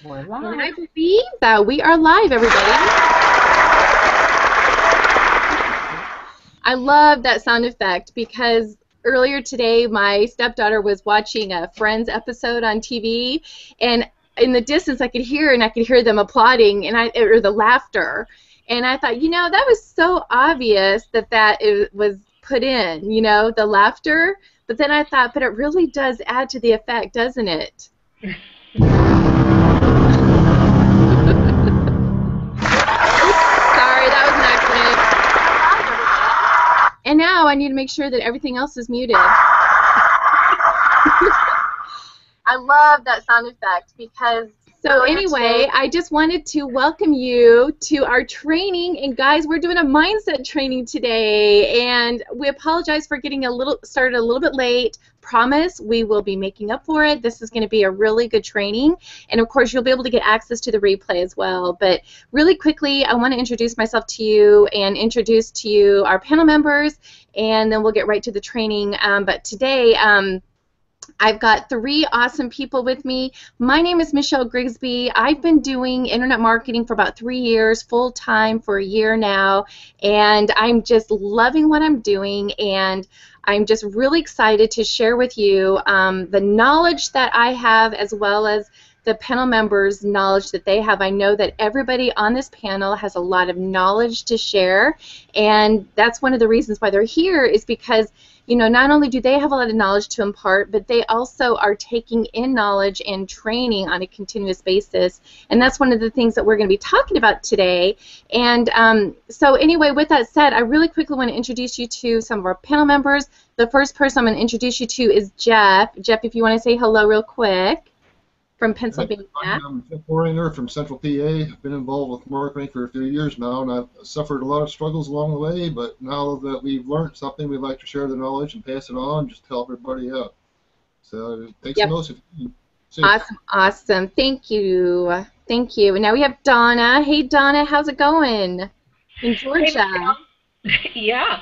We're And I live. believe that we are live, everybody. I love that sound effect because earlier today my stepdaughter was watching a Friends episode on TV, and in the distance I could hear them applauding or the laughter. And I thought, that was so obvious that it was put in, the laughter. But then I thought, but it really does add to the effect, doesn't it? Sorry, that was an accident. And now I need to make sure that everything else is muted. I love that sound effect because... So anyway, I just wanted to welcome you to our training. And guys, we're doing a mindset training today. And we apologize for getting started a little bit late. Promise we will be making up for it. This is going to be a really good training. And of course, you'll be able to get access to the replay as well. But really quickly, I want to introduce myself to you and introduce to you our panel members. And then we'll get right to the training. But today... I've got 3 awesome people with me. My name is Michelle Grigsby. I've been doing internet marketing for about 3 years, full-time for a year now, and I'm just loving what I'm doing, and I'm just really excited to share with you the knowledge that I have as well as the panel members' knowledge that they have. I know that everybody on this panel has a lot of knowledge to share, and that's one of the reasons why they're here is because not only do they have a lot of knowledge to impart, but they also are taking in knowledge and training on a continuous basis. And that's one of the things that we're going to be talking about today. And so anyway, with that said, I really quickly want to introduce you to some of our panel members. The first person I'm going to introduce you to is Jeff. Jeff, if you want to say hello real quick. From Pennsylvania. I'm Jeff Warringer from Central PA. I've been involved with marketing for a few years now, and I've suffered a lot of struggles along the way, but now that we've learned something, we'd like to share the knowledge and pass it on, just to help everybody out. So take some notes if you can. Awesome, awesome. Thank you. Thank you. And now we have Donna. Hey, Donna, how's it going in Georgia? Hey, yeah.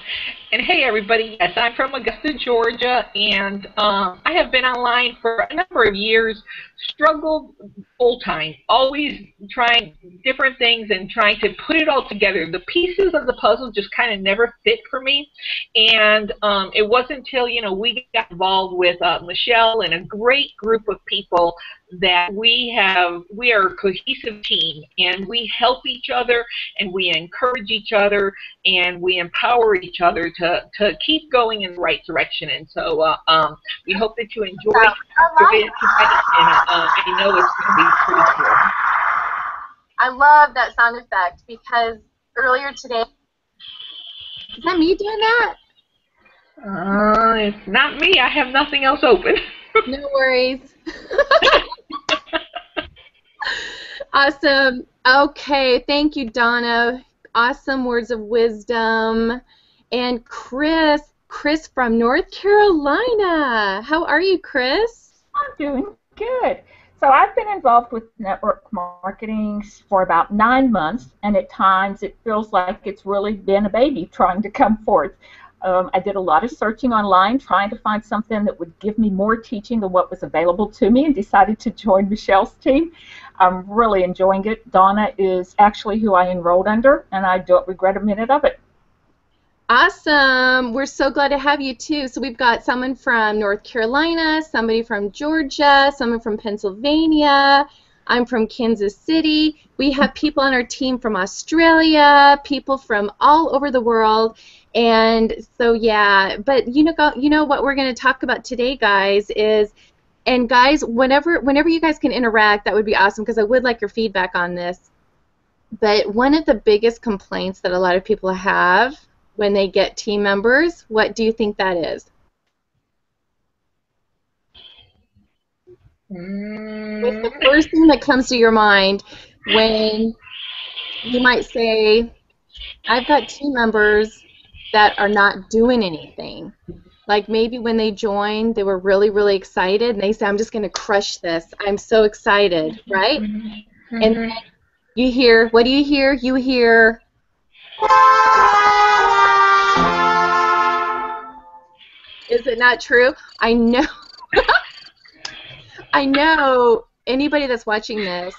And hey, everybody. Yes, I'm from Augusta, Georgia, and I have been online for a number of years, struggled full-time, always trying different things and trying to put it all together. The pieces of the puzzle just kind of never fit for me, and it wasn't until, we got involved with Michelle and a great group of people that we are a cohesive team, and we help each other, and we encourage each other, and we empower each other to keep going in the right direction. And so we hope that you enjoy it tonight, and I know it's going to be pretty cool. I love that sound effect because earlier today... Is that me doing that? It's not me. I have nothing else open. No worries. Awesome. Okay, thank you, Donna. Awesome words of wisdom. And Chris from North Carolina. How are you, Chris? I'm doing good. So I've been involved with network marketing for about 9 months, and at times it feels like it's really been a baby trying to come forth. I did a lot of searching online, trying to find something that would give me more teaching than what was available to me, and decided to join Michelle's team. I'm really enjoying it. Donna is actually who I enrolled under, and I don't regret a minute of it. Awesome. We're so glad to have you, too. So we've got someone from North Carolina, somebody from Georgia, someone from Pennsylvania. I'm from Kansas City. We have people on our team from Australia, people from all over the world. And so, yeah, but you know what we're going to talk about today, guys, is, and guys, whenever you guys can interact, that would be awesome because I would like your feedback on this. But one of the biggest complaints that a lot of people have when they get team members, what do you think that is? What's the first thing that comes to your mind when you might say, I've got team members that are not doing anything? Like maybe when they joined, they were really, really excited, and they say, I'm just going to crush this. I'm so excited, right? Mm-hmm. And then you hear, what do you hear? You hear, is it not true? I know. I know anybody that's watching this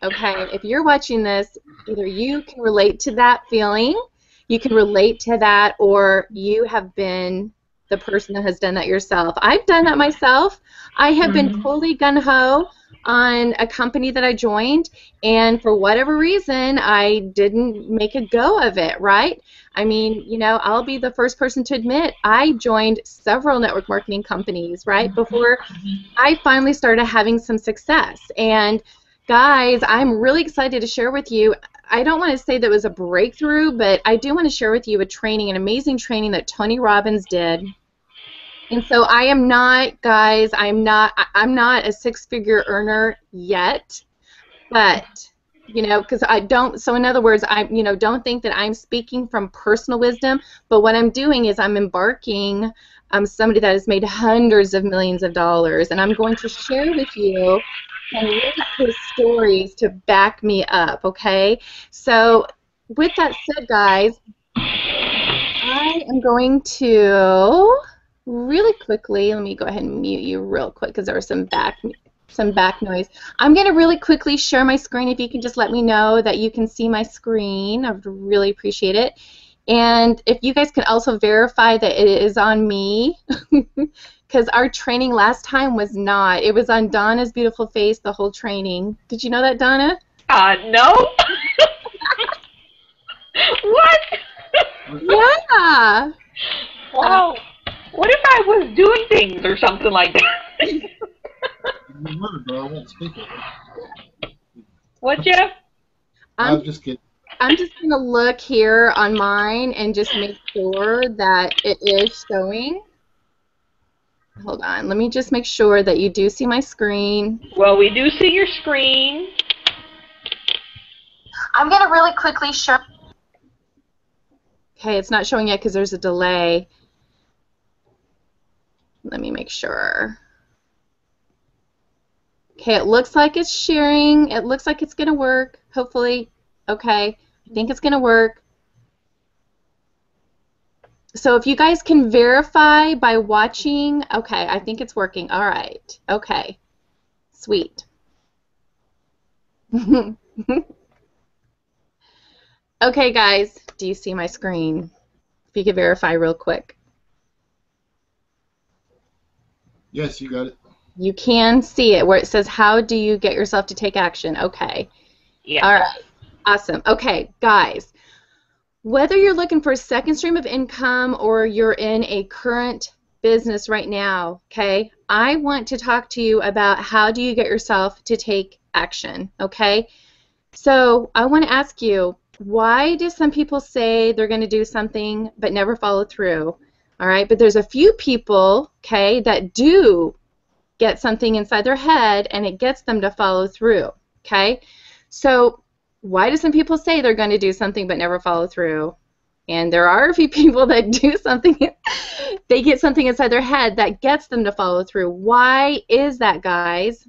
Okay, if you're watching this, either you can relate to that feeling, you can relate to that, or you have been the person that has done that yourself. I've done that myself. I have been totally gung-ho on a company that I joined, and for whatever reason, I didn't make a go of it, right? I mean, you know, I'll be the first person to admit I joined several network marketing companies, right, before I finally started having some success. And guys, I'm really excited to share with you. I don't want to say that it was a breakthrough, but I do want to share with you a training, an amazing training that Tony Robbins did. And so I am not, guys, I'm not a six-figure earner yet, but, you know, because I don't, so in other words, you know, don't think that I'm speaking from personal wisdom, but what I'm doing is I'm embarking somebody that has made hundreds of millions of dollars, and I'm going to share with you some really cool stories to back me up, okay? So with that said, guys, I am going to really quickly, let me go ahead and mute you real quick because there was some back noise. I'm going to really quickly share my screen. If you can just let me know that you can see my screen, I would really appreciate it. And if you guys can also verify that it is on me, because our training last time was not. It was on Donna's beautiful face, the whole training. Did you know that, Donna? No. What? Yeah. Wow. What if I was doing things or something like that? You were, but I won't speak of it. What, Jeff? I'm just kidding. I'm just going to look here on mine and just make sure that it is showing. Hold on. Let me just make sure that you do see my screen. Well, we do see your screen. I'm going to really quickly show. Okay, it's not showing yet because there's a delay. Let me make sure. Okay, it looks like it's sharing. It looks like it's going to work, hopefully. Okay, I think it's going to work. So if you guys can verify by watching, okay, I think it's working. All right, okay, sweet. Okay, guys, do you see my screen? If you could verify real quick. Yes, you got it. You can see it where it says, how do you get yourself to take action? Okay. Yeah. All right. Awesome. Okay, guys, whether you're looking for a second stream of income or you're in a current business right now, okay, I want to talk to you about how do you get yourself to take action, okay? So I want to ask you, why do some people say they're going to do something but never follow through? All right, but there's a few people, okay, that do get something inside their head and it gets them to follow through, okay? So why do some people say they're going to do something but never follow through? And there are a few people that do something, they get something inside their head that gets them to follow through. Why is that, guys?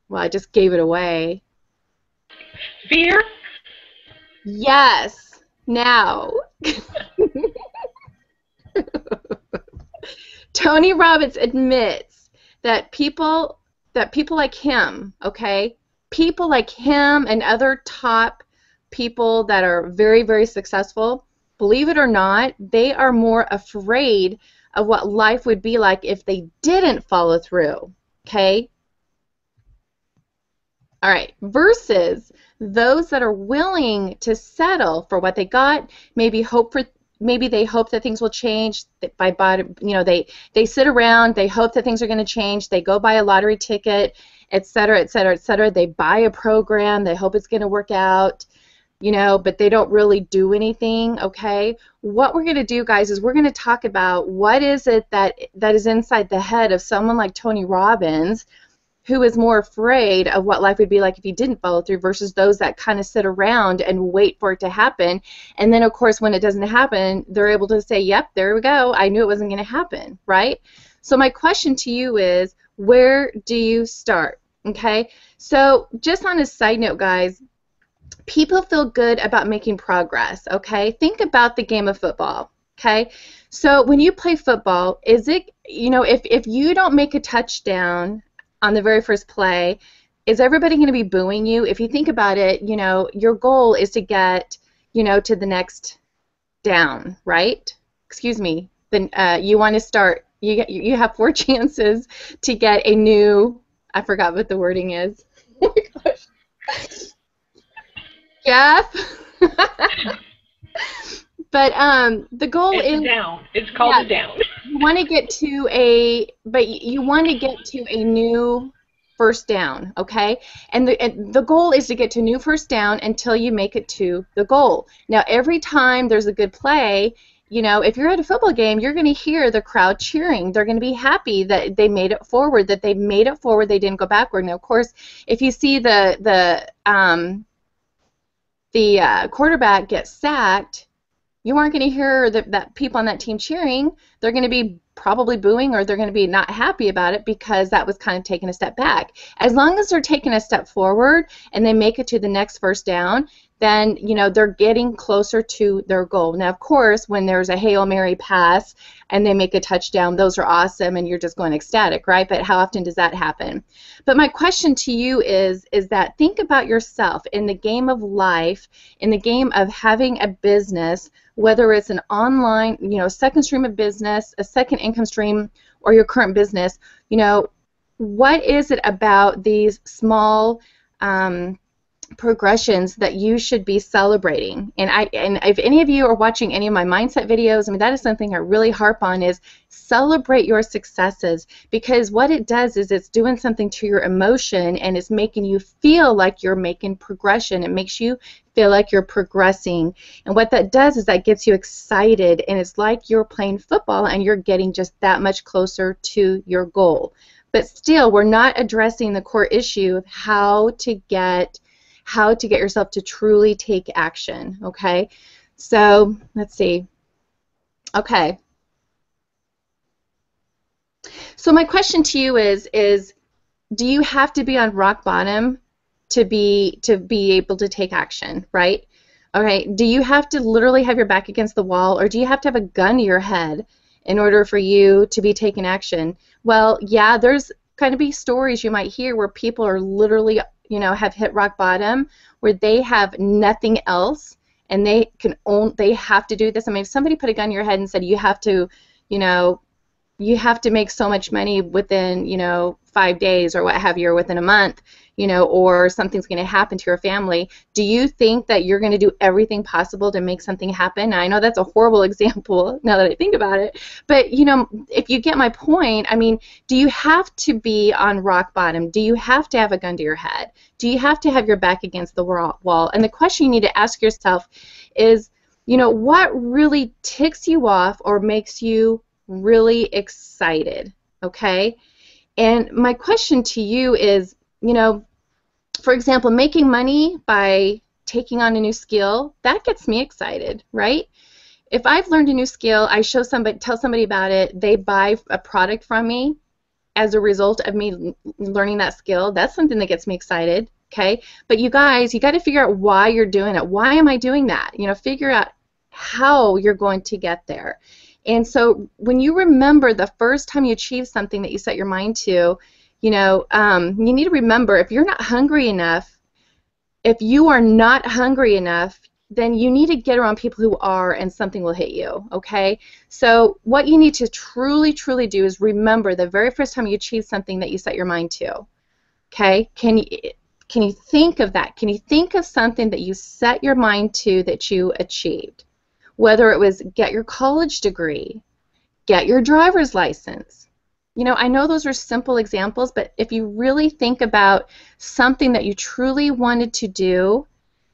Well, I just gave it away. Fear? Yes. Now. Tony Robbins admits that people like him, okay, people like him and other top people that are very, very successful, believe it or not, they are more afraid of what life would be like if they didn't follow through, okay? All right, versus those that are willing to settle for what they got, maybe they hope that things will change they sit around, they hope that things are going to change, they go buy a lottery ticket, etc., etc., etc. They buy a program, they hope it's going to work out, but they don't really do anything, okay? What we're going to do, guys, is we're going to talk about what is it that is inside the head of someone like Tony Robbins, who is more afraid of what life would be like if he didn't follow through versus those that kind of sit around and wait for it to happen. And then, of course, when it doesn't happen, they're able to say, yep, there we go. I knew it wasn't going to happen, right? So my question to you is, where do you start? Okay? So just on a side note, guys, people feel good about making progress, okay? Think about the game of football, okay? So when you play football, is it, if you don't make a touchdown on the very first play, is everybody going to be booing you? If you think about it, you know, your goal is to get, you know, to the next down, right? Excuse me. Then you want to start. You have 4 chances to get a new. I forgot what the wording is. Oh my gosh. Jeff. But the goal is down. It's called a down. You want to get to a, but you want to get to a new first down, okay? And the goal is to get to a new first down until you make it to the goal. Now, every time there's a good play, you know, if you're at a football game, you're going to hear the crowd cheering. They're going to be happy that they made it forward, they didn't go backward. Now, of course, if you see the quarterback get sacked, you aren't going to hear that people on that team cheering. They're going to be probably booing, or they're going to be not happy about it because that was kind of taking a step back. As long as they're taking a step forward and they make it to the next first down, then, you know, they're getting closer to their goal. Now, of course, when there's a Hail Mary pass and they make a touchdown, those are awesome and you're just going ecstatic, right? But how often does that happen? But my question to you is that think about yourself in the game of life, in the game of having a business, whether it's an online, you know, second stream of business, a second income stream, or your current business, you know, what is it about these small progressions that you should be celebrating? And if any of you are watching any of my mindset videos, I mean, that is something I really harp on, is celebrate your successes, because what it does is it's doing something to your emotion and it's making you feel like you're making progression. It makes you feel like you're progressing, and what that does is that gets you excited, and it's like you're playing football and you're getting just that much closer to your goal. But still, we're not addressing the core issue of how to get yourself to truly take action, okay? So, let's see. Okay. So my question to you is do you have to be on rock bottom to be able to take action, right? Okay, do you have to literally have your back against the wall, or do you have to have a gun to your head in order for you to be taking action? Well, yeah, there's going to be stories you might hear where people are literally, you know, have hit rock bottom, where they have nothing else and they have to do this. I mean, if somebody put a gun to your head and said you have to, you know, you have to make so much money within, you know, 5 days or what have you, or within a month, you know, or something's going to happen to your family, do you think that you're going to do everything possible to make something happen? Now, I know that's a horrible example now that I think about it, but, you know, if you get my point, I mean, do you have to be on rock bottom? Do you have to have a gun to your head? Do you have to have your back against the wall? And the question you need to ask yourself is, you know, what really ticks you off or makes you really excited, okay? And my question to you is, you know, for example, making money by taking on a new skill, that gets me excited, right? If I've learned a new skill, I tell somebody about it, they buy a product from me as a result of me learning that skill, that's something that gets me excited, okay? But you guys, you got to figure out why you're doing it. Why am I doing that? You know, figure out how you're going to get there. And so when you remember the first time you achieved something that you set your mind to, you know, you need to remember, if you're not hungry enough, if you are not hungry enough, then you need to get around people who are, and something will hit you, okay? So what you need to truly, truly do is remember the very first time you achieved something that you set your mind to, okay? Can you think of that? Can you think of something that you set your mind to that you achieved? Whether it was get your college degree, get your driver's license. You know, I know those are simple examples, but if you really think about something that you truly wanted to do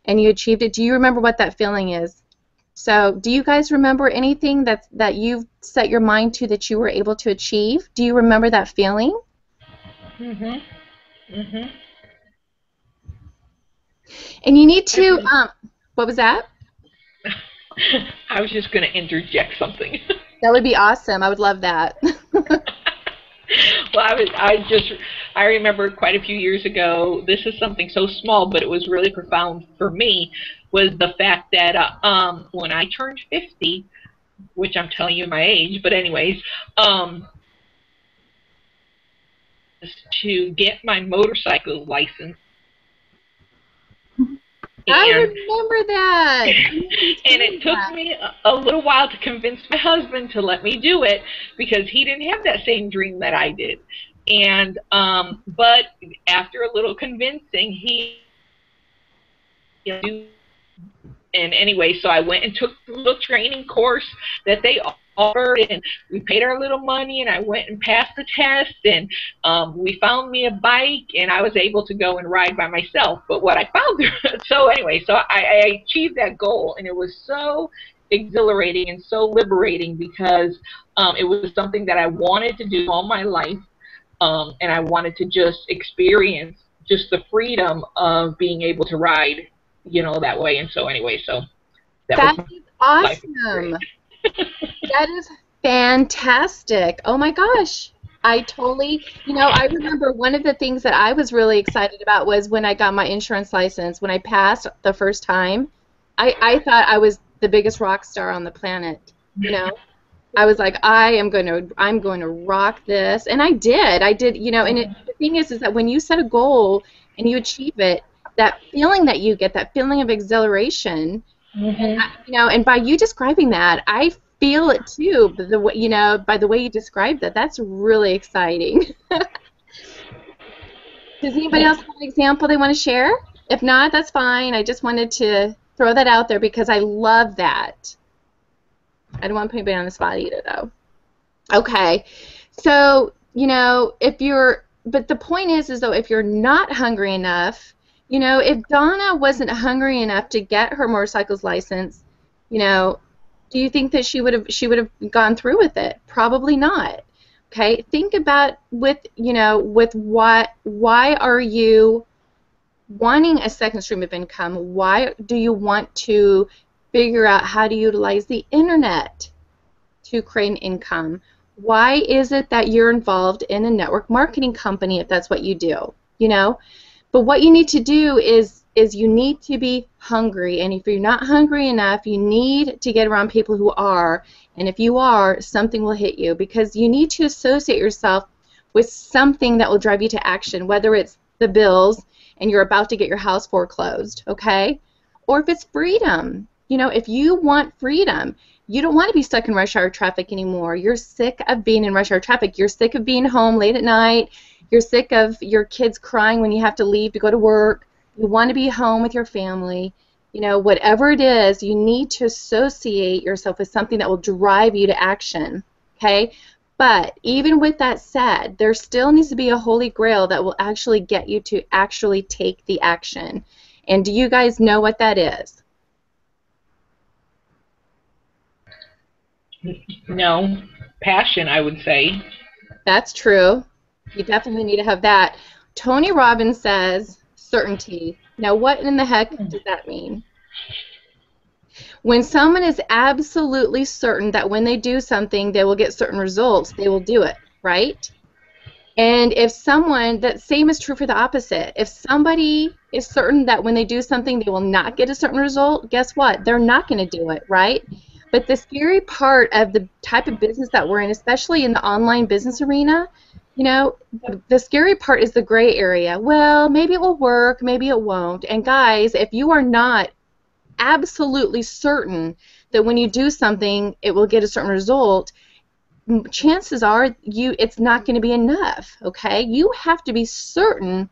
and you achieved it, do you remember what that feeling is? So do you guys remember anything that you've set your mind to that you were able to achieve? Do you remember that feeling? Mm-hmm. Mm-hmm. And you need to, what was that? I was just going to interject something. That would be awesome. I would love that. Well, I remember quite a few years ago, this is something so small, but it was really profound for me, was the fact that when I turned 50, which I'm telling you my age, but anyways, to get my motorcycle license. I remember that. And it took me a little while to convince my husband to let me do it because he didn't have that same dream that I did. And but after a little convincing, he and anyway, so I went and took the little training course that they offered, and we paid our little money, and I went and passed the test, and we found me a bike, and I was able to go and ride by myself. But what I found, so anyway, so I achieved that goal, and it was so exhilarating and so liberating because it was something that I wanted to do all my life, and I wanted to just experience just the freedom of being able to ride, you know, that way. And so anyway, so that is awesome. That is fantastic. Oh my gosh. I totally, you know, I remember one of the things that I was really excited about was when I got my insurance license. When I passed the first time, I thought I was the biggest rock star on the planet, you know. I was like, I'm going to rock this, and I did, you know. And the thing is that when you set a goal and you achieve it, that feeling that you get, that feeling of exhilaration, and you know, and by you describing that, I feel it too. But the way, you know, by the way you described that, that's really exciting. Does anybody else have an example they want to share? If not, that's fine. I just wanted to throw that out there because I love that. I don't want to put anybody on the spot either, though. Okay, so you know, but the point is though, if you're not hungry enough, you know, if Donna wasn't hungry enough to get her motorcycle's license, you know, do you think that she would have gone through with it? Probably not. Okay, think about why are you wanting a second stream of income? Why do you want to figure out how to utilize the internet to create an income? Why is it that you're involved in a network marketing company if that's what you do? You know? But what you need to do is you need to be hungry, and if you're not hungry enough, you need to get around people who are, and if you are, something will hit you because you need to associate yourself with something that will drive you to action, whether it's the bills and you're about to get your house foreclosed, okay? Or if it's freedom. You know, if you want freedom, you don't want to be stuck in rush hour traffic anymore. You're sick of being in rush hour traffic. You're sick of being home late at night. You're sick of your kids crying when you have to leave to go to work. You want to be home with your family. You know, whatever it is, you need to associate yourself with something that will drive you to action, okay? But even with that said, there still needs to be a holy grail that will actually get you to actually take the action. And do you guys know what that is? No, passion, I would say. That's true. You definitely need to have that. Tony Robbins says certainty. Now, what in the heck does that mean? When someone is absolutely certain that when they do something, they will get certain results, they will do it, right? And if someone, that same is true for the opposite. If somebody is certain that when they do something, they will not get a certain result, guess what? They're not going to do it, right? But the scary part of the type of business that we're in, especially in the online business arena, you know, the scary part is the gray area. Well, maybe it will work, maybe it won't. And guys, if you are not absolutely certain that when you do something, it will get a certain result, chances are it's not going to be enough, okay? You have to be certain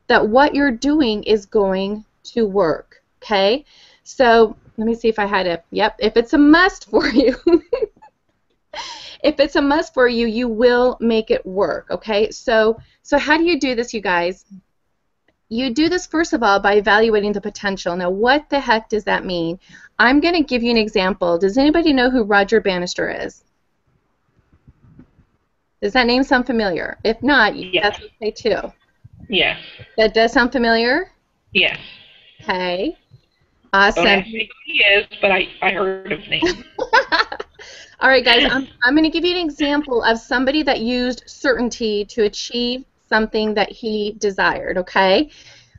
that what you're doing is going to work, okay? So let me see if I had a, yep, if it's a must for you, if it's a must for you, you will make it work, okay? So how do you do this, you guys? You do this, first of all, by evaluating the potential. Now, what the heck does that mean? I'm going to give you an example. Does anybody know who Roger Bannister is? Does that name sound familiar? If not, yes. That's okay, too. Yes. That does sound familiar? Yes. Okay. Awesome. Don't ask me who he is, but I heard his name. All right, guys, I'm going to give you an example of somebody that used certainty to achieve something that he desired, okay?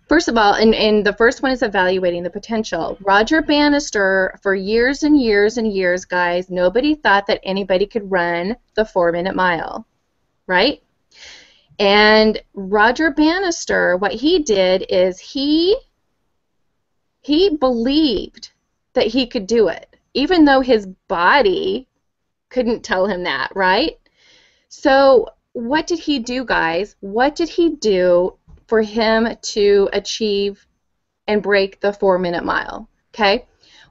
First of all, and the first one is evaluating the potential. Roger Bannister, for years and years and years, guys, nobody thought that anybody could run the 4-minute mile, right? And Roger Bannister, what he did is he believed that he could do it, even though his body couldn't tell him that, right? So what did he do, guys? What did he do for him to achieve and break the 4-minute mile? Okay?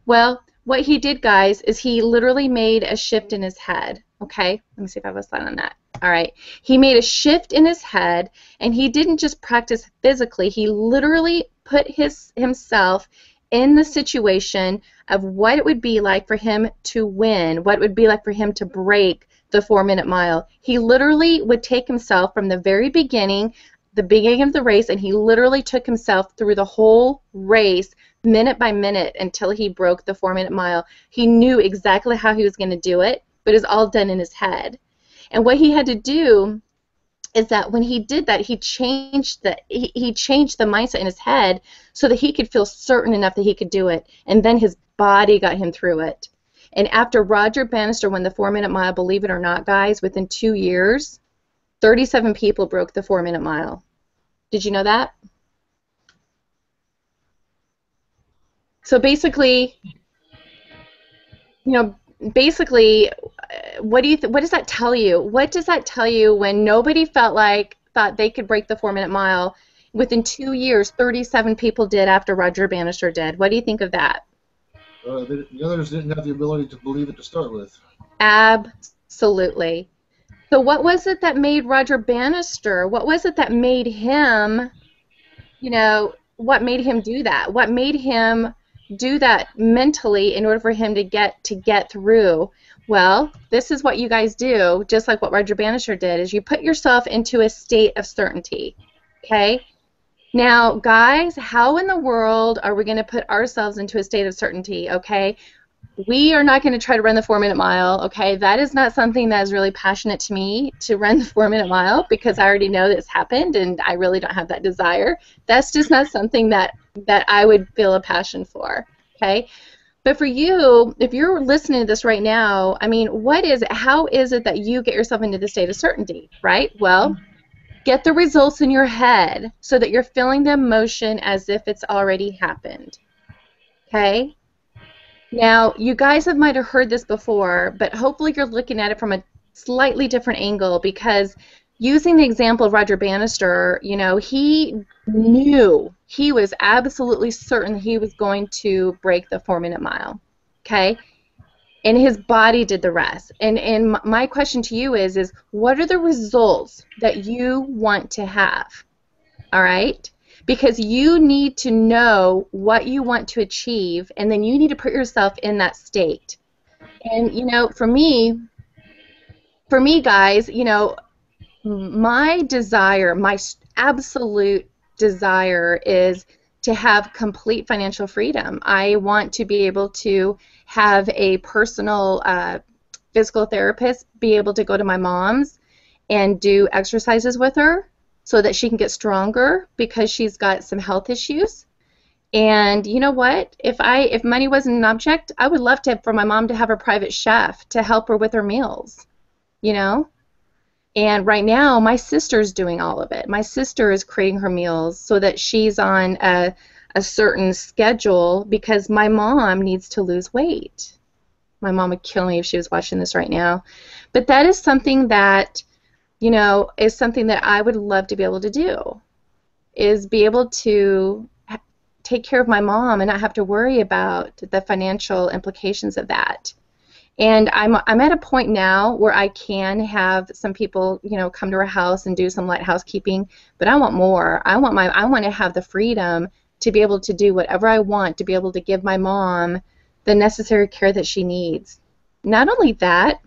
Well, what he did, guys, is he literally made a shift in his head. Okay? Let me see if I have a slide on that. All right. He made a shift in his head, and he didn't just practice physically. He literally put himself in the situation of what it would be like for him to win, what it would be like for him to break the 4-minute mile. He literally would take himself from the very beginning, the beginning of the race, and he literally took himself through the whole race, minute by minute, until he broke the 4-minute mile. He knew exactly how he was going to do it, but it was all done in his head. And what he had to do is that when he did that, he changed the mindset in his head so that he could feel certain enough that he could do it. And then his body got him through it. And after Roger Bannister won the 4-minute mile, believe it or not, guys, within 2 years, 37 people broke the 4-minute mile. Did you know that? So basically, what does that tell you? What does that tell you when nobody thought they could break the 4-minute mile? Within 2 years, 37 people did after Roger Bannister did. What do you think of that? The others didn't have the ability to believe it to start with. Absolutely. So what was it that made Roger Bannister? What was it that made him, what made him do that? What made him do that mentally in order for him to get through? Well, this is what you guys do, just like what Roger Bannister did, is you put yourself into a state of certainty, okay? Now, guys, how in the world are we going to put ourselves into a state of certainty, okay? We are not going to try to run the 4-minute mile, okay? That is not something that is really passionate to me, to run the 4-minute mile, because I already know that it's happened and I really don't have that desire. That's just not something that I would feel a passion for, okay? But for you, if you're listening to this right now, I mean, how is it that you get yourself into the state of certainty, right? Well, get the results in your head so that you're feeling the emotion as if it's already happened, okay? Now, you guys might have heard this before, but hopefully you're looking at it from a slightly different angle, because using the example of Roger Bannister, he knew, he was absolutely certain he was going to break the 4-minute mile, okay? And his body did the rest. And my question to you is what are the results that you want to have, all right? Because you need to know what you want to achieve, and then you need to put yourself in that state. And, for me, guys, my desire, my absolute desire is to have complete financial freedom. I want to be able to have a personal physical therapist, be able to go to my mom's and do exercises with her so that she can get stronger because she's got some health issues. And you know what? If money wasn't an object, I would love for my mom to have a private chef to help her with her meals, And right now, my sister's doing all of it. My sister is creating her meals so that she's on a certain schedule because my mom needs to lose weight. My mom would kill me if she was watching this right now. But that is something that, is something that I would love to be able to do, is be able to take care of my mom and not have to worry about the financial implications of that. And I'm at a point now where I can have some people, come to our house and do some light housekeeping, but I want more. I want to have the freedom to be able to do whatever I want, to be able to give my mom the necessary care that she needs. Not only that,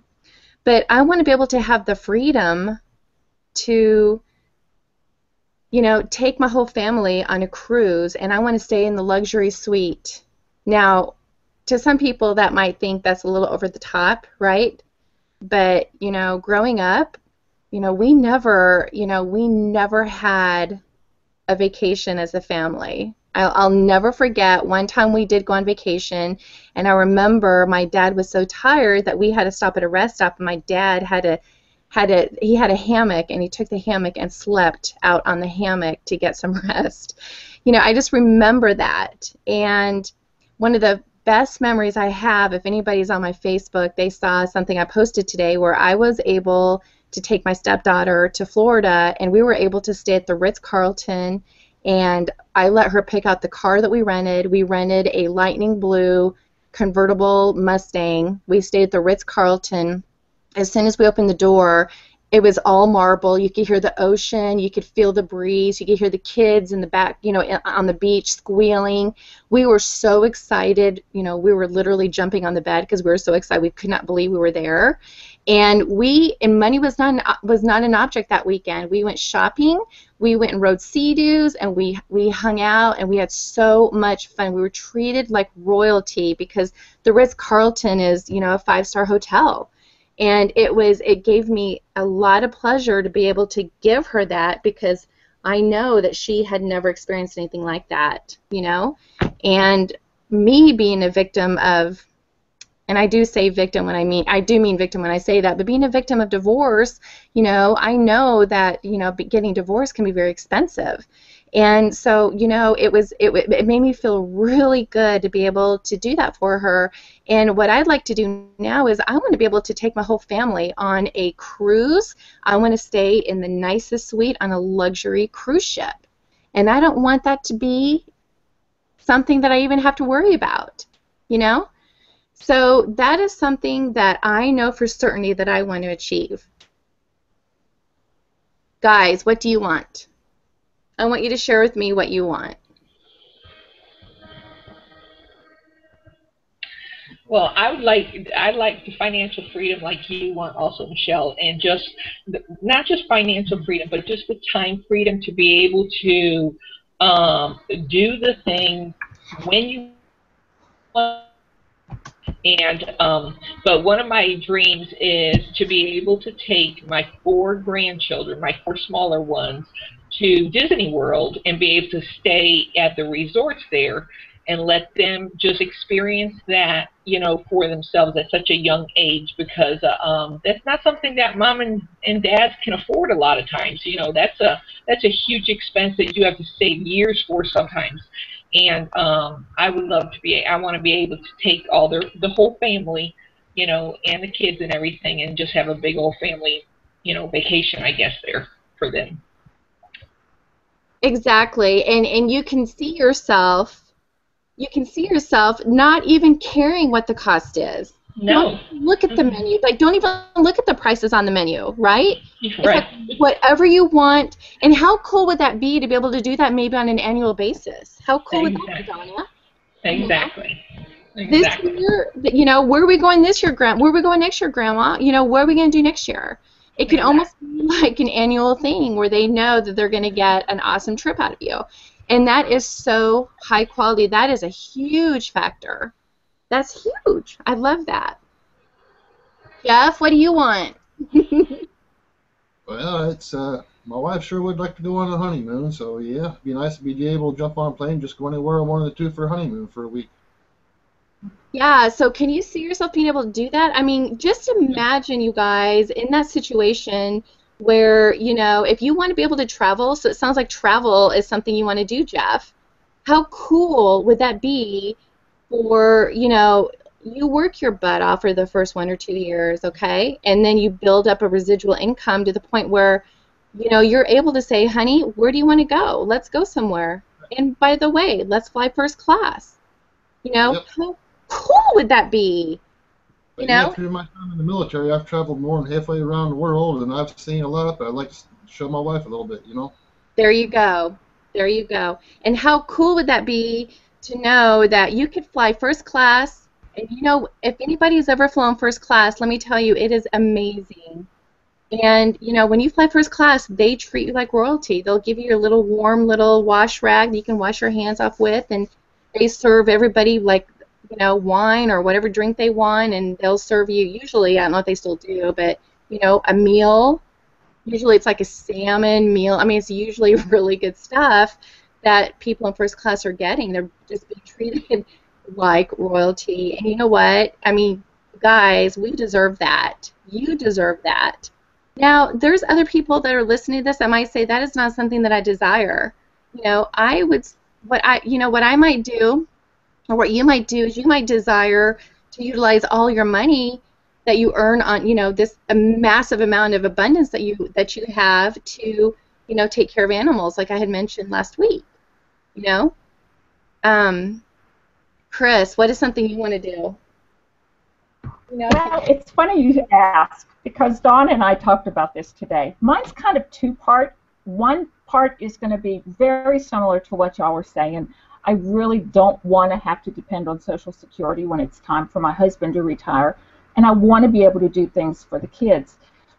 but I want to be able to have the freedom to, take my whole family on a cruise, and I want to stay in the luxury suite. Now, to some people that might think that's a little over the top, right? But, growing up, we never had a vacation as a family. I'll never forget one time we did go on vacation, and I remember my dad was so tired that we had to stop at a rest stop, and my dad had to he had a hammock, and he took the hammock and slept out on the hammock to get some rest. You know, I just remember that. And one of the best memories I have, if anybody's on my Facebook, they saw something I posted today where I was able to take my stepdaughter to Florida, and we were able to stay at the Ritz-Carlton, and I let her pick out the car that we rented. We rented a lightning blue convertible Mustang. We stayed at the Ritz-Carlton. As soon as we opened the door, it was all marble. You could hear the ocean. You could feel the breeze. You could hear the kids in the back, you know, on the beach squealing. We were so excited. You know, we were literally jumping on the bed because we were so excited. We could not believe we were there. And money was not an object that weekend. We went shopping. We went and rode Sea-Doos, and we hung out, and we had so much fun. We were treated like royalty because the Ritz-Carlton is, you know, a 5-star hotel. And it gave me a lot of pleasure to be able to give her that, because I know that she had never experienced anything like that, you know. And me being a victim of, and I do say victim when I do mean victim when I say that, but being a victim of divorce, you know, I know that, you know, getting divorced can be very expensive. And so, you know, it made me feel really good to be able to do that for her. And what I'd like to do now is I want to be able to take my whole family on a cruise. I want to stay in the nicest suite on a luxury cruise ship. And I don't want that to be something that I even have to worry about, you know? So that is something that I know for certainty that I want to achieve. Guys, what do you want? I want you to share with me what you want. Well, I'd like the financial freedom like you want also, Michelle, and just not just financial freedom, but just the time freedom to be able to do the thing when you want. And but one of my dreams is to be able to take my 4 grandchildren, my 4 smaller ones, to Disney World and be able to stay at the resorts there and let them just experience that, you know, for themselves at such a young age, because that's not something that mom and dads can afford a lot of times. You know, that's a huge expense that you have to save years for sometimes. And I want to be able to take the whole family, you know, and the kids and everything, and just have a big old family, you know, vacation, I guess, there for them. Exactly. And you can see yourself not even caring what the cost is. No. Don't look at the menu. Like, don't even look at the prices on the menu, right? It's right. like whatever you want. And how cool would that be to be able to do that maybe on an annual basis? How cool would that be, Donna? Exactly. This year, you know, where are we going this year, Grandma? Where are we going next year, Grandma? You know, what are we going to do next year? It can almost be like an annual thing where they know that they're going to get an awesome trip out of you. And that is so high quality. That is a huge factor. That's huge. I love that. Jeff, what do you want? Well, it's my wife sure would like to go on a honeymoon, so yeah, it'd be nice to be able to jump on a plane, just go anywhere I wanted to for a honeymoon for a week. Yeah, so can you see yourself being able to do that? I mean, just imagine, you guys, in that situation where, you know, if you want to be able to travel, so it sounds like travel is something you want to do, Jeff. How cool would that be for, you know, you work your butt off for the first 1 or 2 years, okay? And then you build up a residual income to the point where, you know, you're able to say, honey, where do you want to go? Let's go somewhere. And by the way, let's fly first class. You know, how cool would that be? You know? Through my time in the military, I've traveled more than halfway around the world, and I've seen a lot, but I'd like to show my wife a little bit, you know? There you go. There you go. And how cool would that be to know that you could fly first class? And, you know, if anybody's ever flown first class, let me tell you, it is amazing. And, you know, when you fly first class, they treat you like royalty. They'll give you your little warm little wash rag that you can wash your hands off with, and they serve everybody, like, you know, wine or whatever drink they want, and they'll serve you, usually, I don't know if they still do, but, you know, a meal. Usually it's like a salmon meal. I mean, it's usually really good stuff that people in first class are getting. They're just being treated like royalty. And you know what? I mean, guys, we deserve that. You deserve that. Now, there's other people that are listening to this that might say that is not something that I desire. You know, what I might do, or what you might do, is you might desire to utilize all your money that you earn on, this a massive amount of abundance that you have to, take care of animals, like I had mentioned last week. You know, Chris, what is something you want to do? Well, it's funny you ask, because Dawn and I talked about this today. Mine's kind of two-part. One part is going to be very similar to what y'all were saying. I really don't want to have to depend on Social Security when it's time for my husband to retire, and I want to be able to do things for the kids.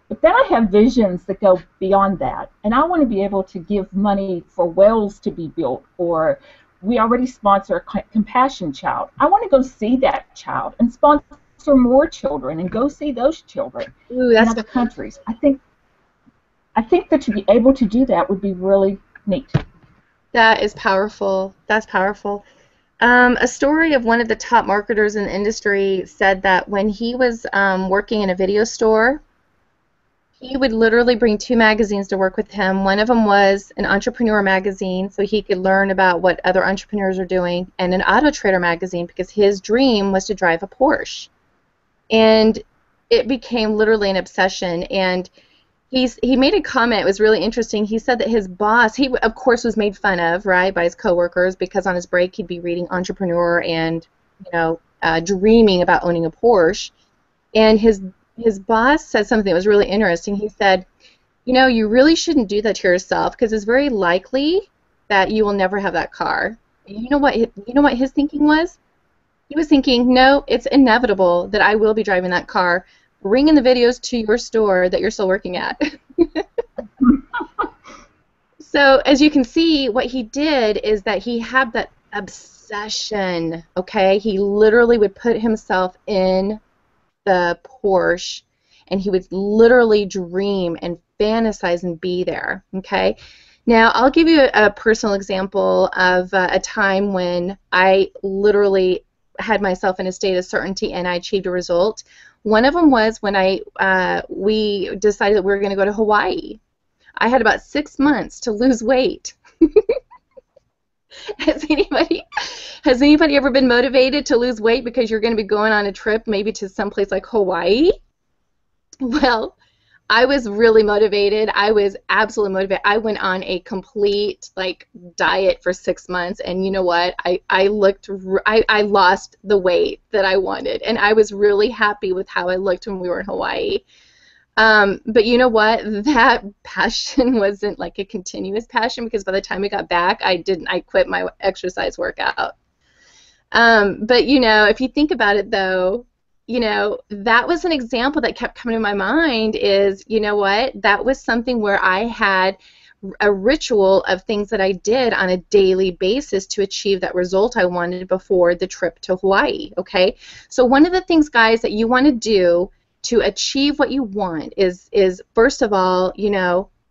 But then I have visions that go beyond that, and I want to be able to give money for wells to be built, or we already sponsor a Compassion Child. I want to go see that child and sponsor more children and go see those children in other countries. I think that to be able to do that would be really neat. That is powerful. That's powerful. A story of one of the top marketers in the industry said that when he was working in a video store, he would literally bring 2 magazines to work with him. One of them was an entrepreneur magazine, so he could learn about what other entrepreneurs are doing, and an auto trader magazine, because his dream was to drive a Porsche. And it became literally an obsession. And he made a comment. It was really interesting. He said that his boss, he of course was made fun of, right, by his coworkers, because on his break he'd be reading Entrepreneur and dreaming about owning a Porsche. And his boss said something that was really interesting. He said, you really shouldn't do that to yourself, because it's very likely that you will never have that car. And you know what his thinking was? He was thinking, no, it's inevitable that I will be driving that car, bringing the videos to your store that you're still working at. So as you can see, what he did is that he had that obsession, okay? He literally would put himself in the Porsche, and he would literally dream and fantasize and be there, okay? Now, I'll give you a personal example of a time when I literally had myself in a state of certainty and I achieved a result. One of them was when we decided that we were going to go to Hawaii. I had about 6 months to lose weight. Has anybody ever been motivated to lose weight because you're going to be going on a trip maybe to someplace like Hawaii? Well, I was really motivated. I was absolutely motivated. I went on a complete diet for 6 months, and you know what? I lost the weight that I wanted, and I was really happy with how I looked when we were in Hawaii. But you know what? That passion wasn't like a continuous passion, because by the time we got back, I quit my exercise workout. But if you think about it though, that was an example that kept coming to my mind is, that was something where I had a ritual of things that I did on a daily basis to achieve that result I wanted before the trip to Hawaii, okay? So one of the things, guys, that you want to do to achieve what you want is first of all,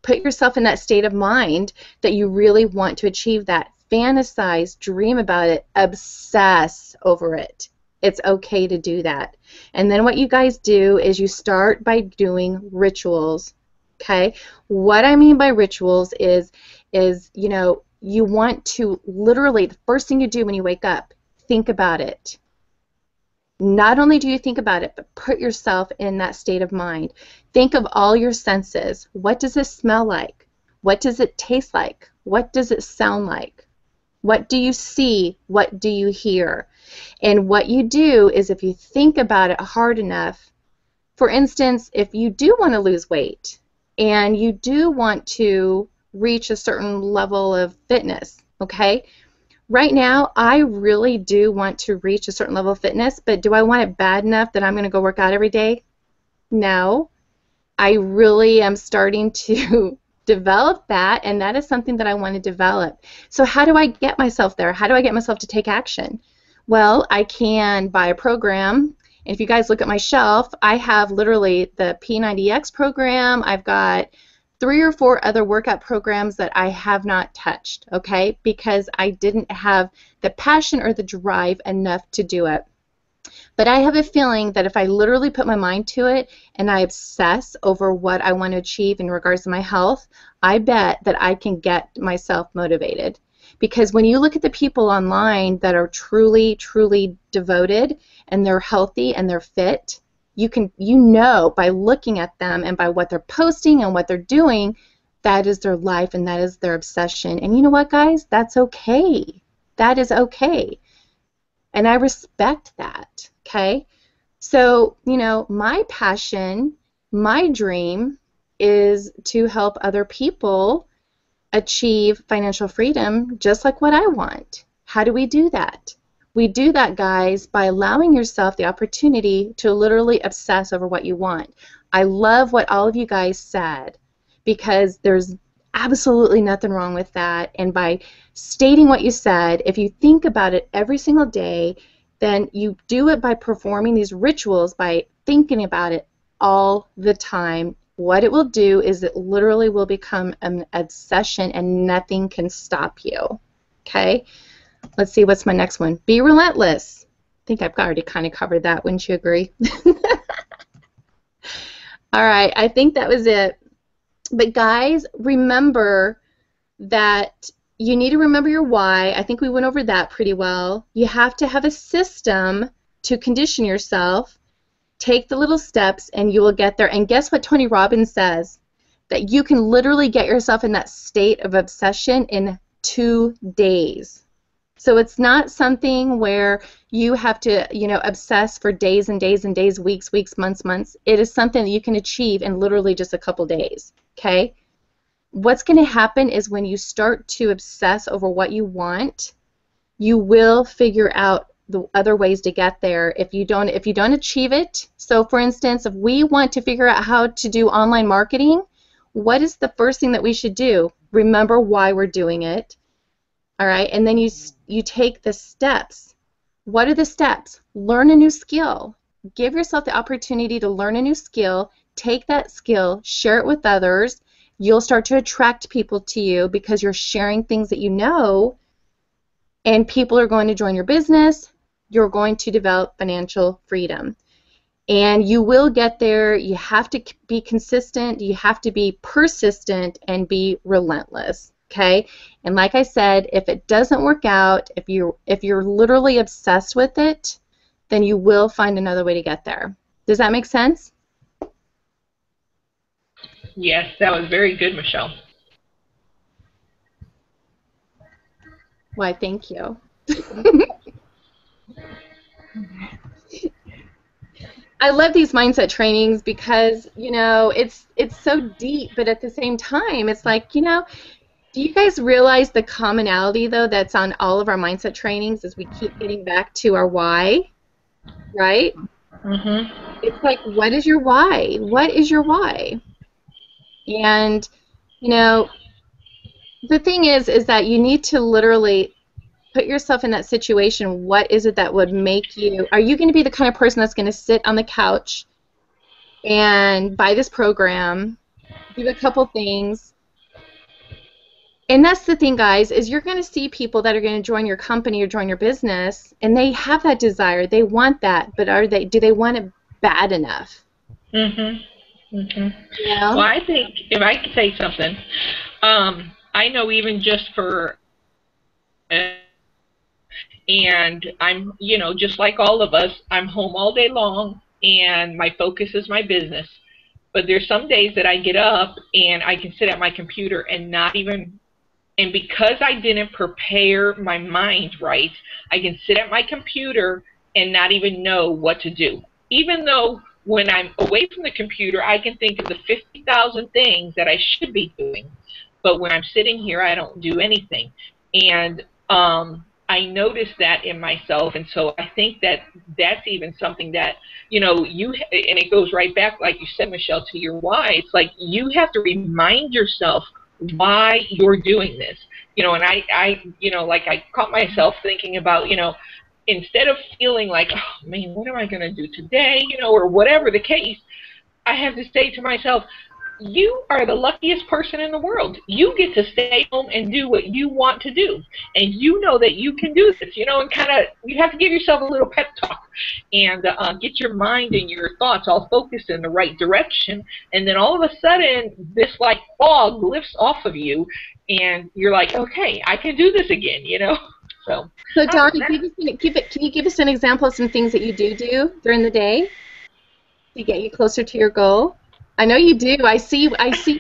put yourself in that state of mind that you really want to achieve that. Fantasize, dream about it, obsess over it. It's okay to do that. And then what you guys do is you start by doing rituals, okay? What I mean by rituals is you want to literally, the first thing you do when you wake up, think about it. Not only do you think about it, but put yourself in that state of mind. Think of all your senses. What does it smell like? What does it taste like? What does it sound like? What do you see? What do you hear? And what you do is, if you think about it hard enough, for instance, if you do want to lose weight and you do want to reach a certain level of fitness, okay? Right now, I really do want to reach a certain level of fitness, but do I want it bad enough that I'm going to go work out every day? No. I really am starting to develop that, and that is something that I want to develop. So how do I get myself there? How do I get myself to take action? Well, I can buy a program. And if you guys look at my shelf, I have literally the P90X program. I've got 3 or 4 other workout programs that I have not touched, okay, because I didn't have the passion or the drive enough to do it. But I have a feeling that if I literally put my mind to it and I obsess over what I want to achieve in regards to my health, I bet that I can get myself motivated. Because when you look at the people online that are truly, truly devoted and they're healthy and they're fit, you know by looking at them and by what they're posting and what they're doing, that is their life and that is their obsession. And you know what, guys? That's okay. That is okay. And I respect that, okay? So, you know, my passion, my dream is to help other people achieve financial freedom just like what I want. How do we do that? We do that, guys, by allowing yourself the opportunity to literally obsess over what you want. I love what all of you guys said because there's absolutely nothing wrong with that. And by stating what you said, if you think about it every single day, then you do it by performing these rituals, by thinking about it all the time. What it will do is it literally will become an obsession and nothing can stop you. Okay? Let's see, what's my next one? Be relentless. I think I've already kind of covered that, wouldn't you agree? All right, I think that was it. But guys, remember that you need to remember your why. I think we went over that pretty well. You have to have a system to condition yourself. Take the little steps and you will get there. And guess what Tony Robbins says? That you can literally get yourself in that state of obsession in 2 days. So it's not something where you have to, you know, obsess for days and days and days, weeks, months. It is something that you can achieve in literally just a couple days, okay? What's going to happen is when you start to obsess over what you want, you will figure out the other ways to get there. If you don't achieve it, so for instance, if we want to figure out how to do online marketing, what is the first thing that we should do? Remember why we're doing it. All right, and then you take the steps. What are the steps? Learn a new skill. Give yourself the opportunity to learn a new skill. Take that skill, share it with others. You'll start to attract people to you because you're sharing things that you know, and people are going to join your business. You're going to develop financial freedom. And you will get there. You have to be consistent. You have to be persistent and be relentless. Okay? And like I said, if it doesn't work out, if you're literally obsessed with it, then you will find another way to get there. Does that make sense? Yes, that was very good, Michelle. Why, thank you. I love these mindset trainings because, you know, it's so deep, but at the same time, it's like, you know, do you guys realize the commonality, though, that's on all of our mindset trainings as we keep getting back to our why, right? Mm-hmm. It's like, what is your why? What is your why? And, you know, the thing is that you need to literally put yourself in that situation. What is it that would make you, are you going to be the kind of person that's going to sit on the couch and buy this program, do a couple things? And that's the thing, guys, is you're going to see people that are going to join your company or join your business, and they have that desire. They want that, but do they want it bad enough? Mm-hmm. Mm-hmm. Yeah. Well, I think, if I could say something, I know even just for, and I'm, you know, just like all of us, I'm home all day long, and my focus is my business. But there's some days that I get up, and I can sit at my computer and not even, and because I didn't prepare my mind right, I can sit at my computer and not even know what to do. Even though when I'm away from the computer, I can think of the 50,000 things that I should be doing. But when I'm sitting here, I don't do anything. And I noticed that in myself. And so I think that that's even something that, you know, and it goes right back, like you said, Michelle, to your why. It's like you have to remind yourself why you're doing this, you know. And I you know, like I caught myself thinking about, you know, instead of feeling like, oh man, what am I going to do today, you know, or whatever the case, I have to say to myself, you are the luckiest person in the world. You get to stay home and do what you want to do. And you know that you can do this, you know, and kind of, you have to give yourself a little pep talk and get your mind and your thoughts all focused in the right direction. And then all of a sudden, this like fog lifts off of you and you're like, okay, I can do this again, you know. So Donna, can you give us an example of some things that you do during the day to get you closer to your goal? I know you do. I see you. I see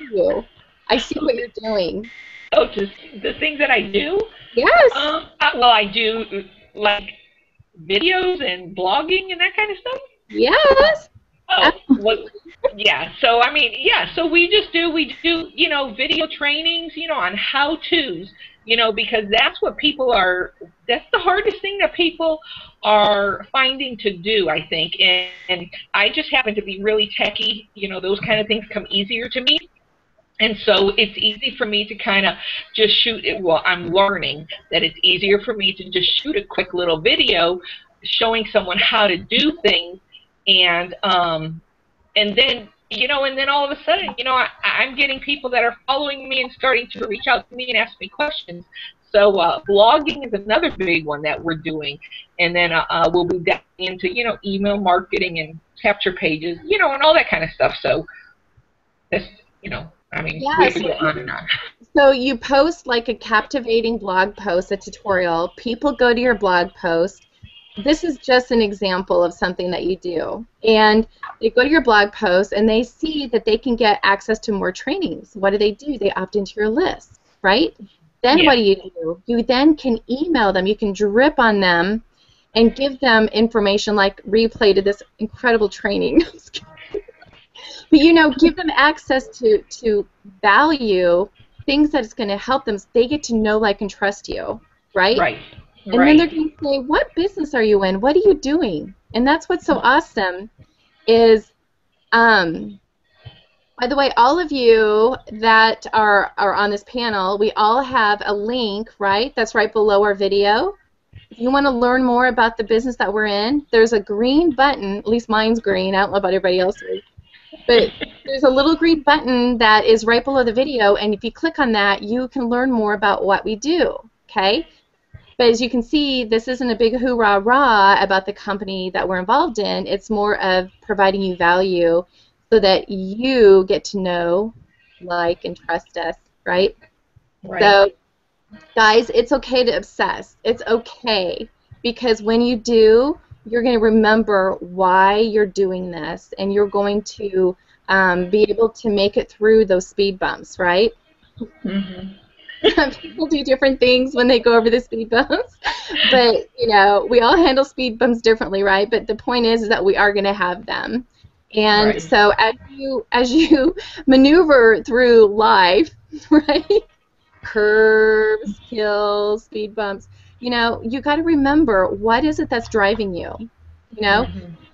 what you're doing. Oh, the things that I do? Yes. Well, I do like videos and blogging and that kind of stuff. Yes. Oh, well, yeah. So I mean, yeah. So we do, you know, video trainings, you know, on how-tos, you know, because that's what people are. That's the hardest thing that people are finding to do, I think. And I just happen to be really techie. You know, those kind of things come easier to me. And so it's easy for me to kind of just shoot it. Well, I'm learning that it's easier for me to just shoot a quick little video showing someone how to do things. And then, you know, and then all of a sudden, you know, I'm getting people that are following me and starting to reach out to me and ask me questions. So blogging is another big one that we're doing. And then we'll be diving into, you know, email marketing and capture pages, you know, and all that kind of stuff. So that's, you know, I mean, we can go on and on. So you post like a captivating blog post, a tutorial. People go to your blog post. This is just an example of something that you do. And they go to your blog post and they see that they can get access to more trainings. What do? They opt into your list, right? Then what do? You then can email them. You can drip on them and give them information like replay to this incredible training. But, you know, give them access to value, things that is going to help them. So they get to know, like, and trust you, right? Right. And then they're going to say, what business are you in? What are you doing? And that's what's so awesome is, by the way, all of you that are on this panel, we all have a link, right? That's right below our video. If you want to learn more about the business that we're in, there's a green button. At least mine's green. I don't know about everybody else's. But there's a little green button that is right below the video, and if you click on that, you can learn more about what we do, okay? But as you can see, this isn't a big hoorah-rah about the company that we're involved in. It's more of providing you value so that you get to know, like, and trust us, right? So, guys, it's okay to obsess. It's okay, because when you do, you're going to remember why you're doing this, and you're going to be able to make it through those speed bumps, right? People do different things when they go over the speed bumps, but, you know, we all handle speed bumps differently, right? But the point is that we are going to have them. And so as you maneuver through life, right, curves, hills, speed bumps, you know, you got to remember, what is it that's driving you? You know,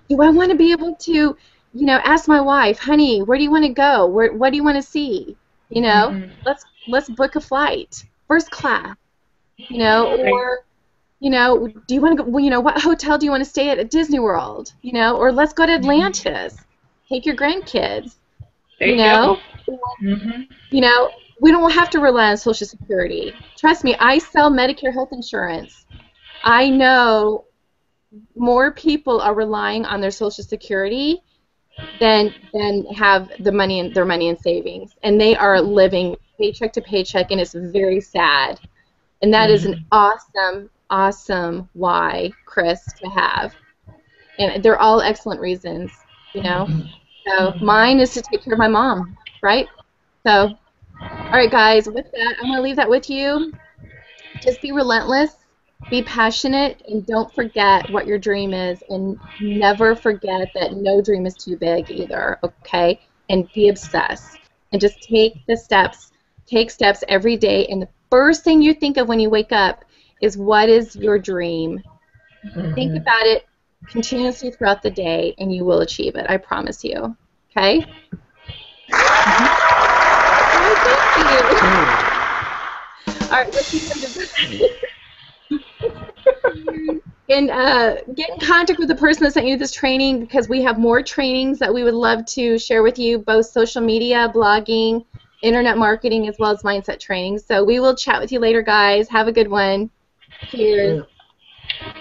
do I want to be able to, you know, ask my wife, honey, where do you want to go? What do you want to see? You know, let's book a flight, first class. You know, or, you know, do you want to go? You know, what hotel do you want to stay at Disney World? You know, or let's go to Atlantis. Take your grandkids. There you know, you know. We don't have to rely on Social Security. Trust me, I sell Medicare health insurance. I know more people are relying on their Social Security than have their money in savings, and they are living paycheck to paycheck, and it's very sad. And that is an awesome why, Chris, to have. And they're all excellent reasons, you know. So mine is to take care of my mom, right? So. All right, guys, with that, I'm going to leave that with you. Just be relentless, be passionate, and don't forget what your dream is, and never forget that no dream is too big either, okay? And be obsessed. And just take steps every day, and the first thing you think of when you wake up is, what is your dream? Think about it continuously throughout the day, and you will achieve it, I promise you, okay? Thank you. All right, let's see. And get in contact with the person that sent you this training, because we have more trainings that we would love to share with you, both social media, blogging, internet marketing, as well as mindset training. So we will chat with you later, guys. Have a good one. Cheers. Yeah.